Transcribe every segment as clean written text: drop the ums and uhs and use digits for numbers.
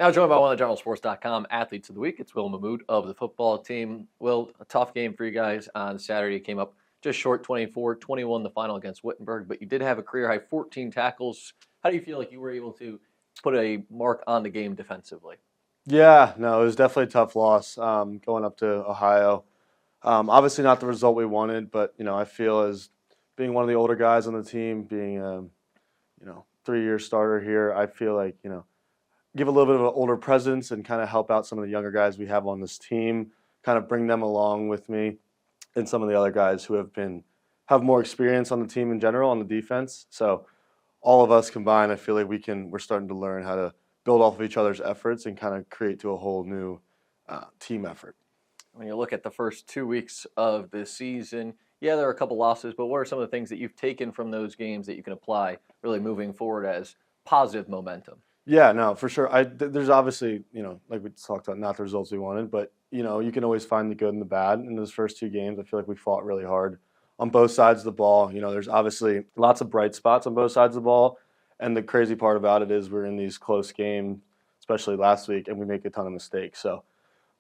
Now joined by one of the GeneralSports.com athletes of the week. It's Will Mahmud of the football team. Will, a tough game for you guys on Saturday. Came up just short 24-21 the final against Wittenberg, but you did have a career-high 14 tackles. How do you feel like you were able to put a mark on the game defensively? Yeah, no, it was definitely a tough loss going up to Ohio. Obviously not the result we wanted, but, I feel as being one of the older guys on the team, being a, 3-year starter here, I feel like, give a little bit of an older presence and kind of help out some of the younger guys we have on this team, kind of bring them along with me and some of the other guys who have more experience on the team in general on the defense. So all of us combined, I feel like we're starting to learn how to build off of each other's efforts and kind of create to a whole new team effort. When you look at the first 2 weeks of the season, yeah, there are a couple losses, but what are some of the things that you've taken from those games that you can apply really moving forward as positive momentum? Yeah, no, for sure. There's obviously, like we talked about, not the results we wanted, but, you can always find the good and the bad. In those first 2 games, I feel like we fought really hard on both sides of the ball. There's obviously lots of bright spots on both sides of the ball. And the crazy part about it is we're in these close games, especially last week, and we make a ton of mistakes. So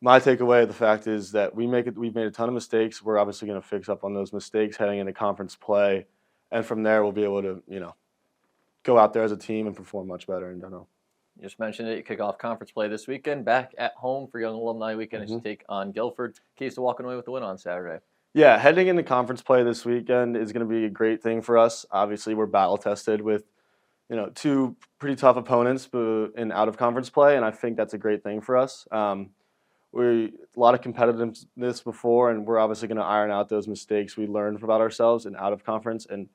my takeaway, the fact is that we've made a ton of mistakes. We're obviously going to fix up on those mistakes heading into conference play. And from there, we'll be able to, go out there as a team and perform much better in general. You just mentioned it. You kick off conference play this weekend, back at home for Young Alumni Weekend as you take on Guilford. Keys to walking away with the win on Saturday. Yeah, heading into conference play this weekend is going to be a great thing for us. Obviously, we're battle-tested with, 2 pretty tough opponents in out-of-conference play, and I think that's a great thing for us. A lot of competitiveness before, and we're obviously going to iron out those mistakes we learned about ourselves in out-of-conference and,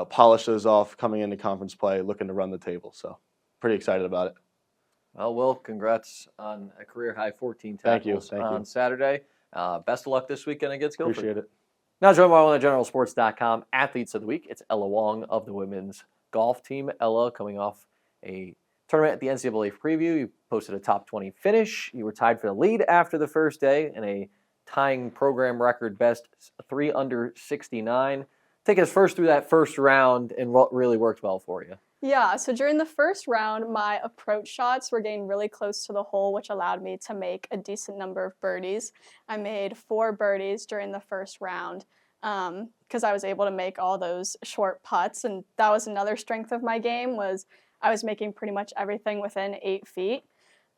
polish those off coming into conference play, looking to run the table. So pretty excited about it. Well, Will, congrats on a career-high 14 tackles on Saturday. Best of luck this weekend against Guilford. Appreciate it. Now joined by one of the GeneralSports.com athletes of the week. It's Ella Wong of the women's golf team. Ella, coming off a tournament at the NCAA preview, you posted a top 20 finish. You were tied for the lead after the first day in a tying program record best 3 under 69. Take us first through that first round and what really worked well for you. Yeah, so during the first round, my approach shots were getting really close to the hole, which allowed me to make a decent number of birdies. I made 4 birdies during the first round because I was able to make all those short putts, and that was another strength of my game was I was making pretty much everything within 8 feet.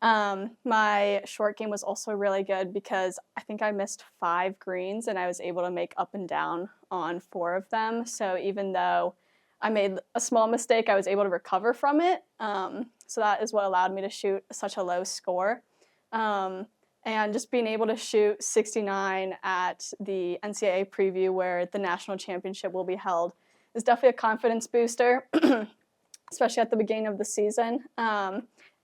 My short game was also really good because I think I missed 5 greens, and I was able to make up and down on 4 of them. So even though I made a small mistake, I was able to recover from it. So that is what allowed me to shoot such a low score. And just being able to shoot 69 at the NCAA preview where the national championship will be held is definitely a confidence booster, especially at the beginning of the season.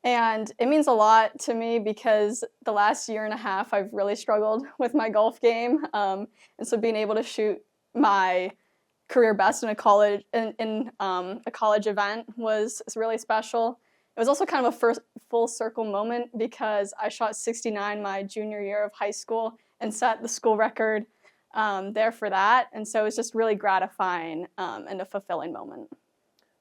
And it means a lot to me because the last year and a half I've really struggled with my golf game. And so being able to shoot my career best in a college a college event was really special. It was also kind of a first full circle moment because I shot 69 my junior year of high school and set the school record there for that. And so it was just really gratifying and a fulfilling moment.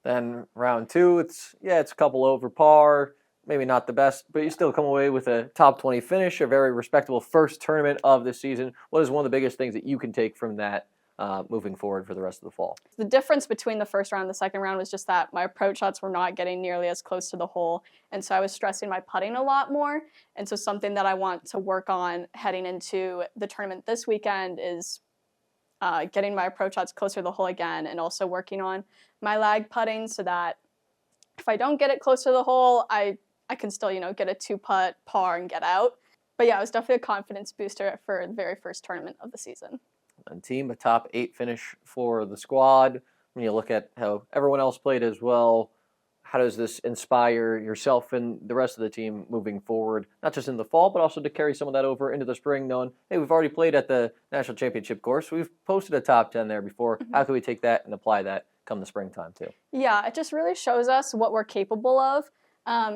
Then round 2, it's a couple over par, maybe not the best, but you still come away with a top 20 finish, a very respectable first tournament of the season. What is one of the biggest things that you can take from that moving forward for the rest of the fall? The difference between the first round and the second round was just that my approach shots were not getting nearly as close to the hole, and so I was stressing my putting a lot more. And so something that I want to work on heading into the tournament this weekend is getting my approach shots closer to the hole again, and also working on my lag putting so that if I don't get it close to the hole, I can still, get a 2-putt par and get out. But yeah, it was definitely a confidence booster for the very first tournament of the season. And team, a top 8 finish for the squad. When you look at how everyone else played as well, how does this inspire yourself and the rest of the team moving forward, not just in the fall, but also to carry some of that over into the spring, knowing, hey, we've already played at the national championship course. We've posted a top 10 there before. Mm-hmm. How can we take that and apply that come the springtime too? Yeah, it just really shows us what we're capable of.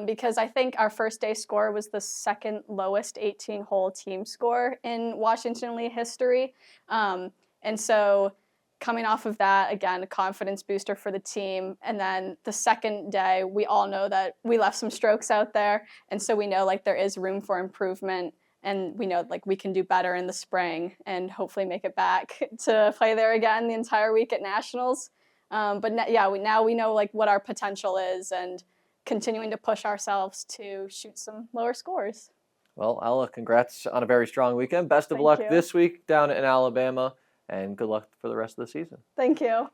Because I think our first day score was the second lowest 18-hole team score in Washington Lee history. And so coming off of that, again, a confidence booster for the team. And then the second day, we all know that we left some strokes out there. And so we know like there is room for improvement. And we know like we can do better in the spring and hopefully make it back to play there again the entire week at Nationals. Now we know like what our potential is and continuing to push ourselves to shoot some lower scores. Well, Ella, congrats on a very strong weekend. Best of Thank luck you. this week down in Alabama, and good luck for the rest of the season. Thank you.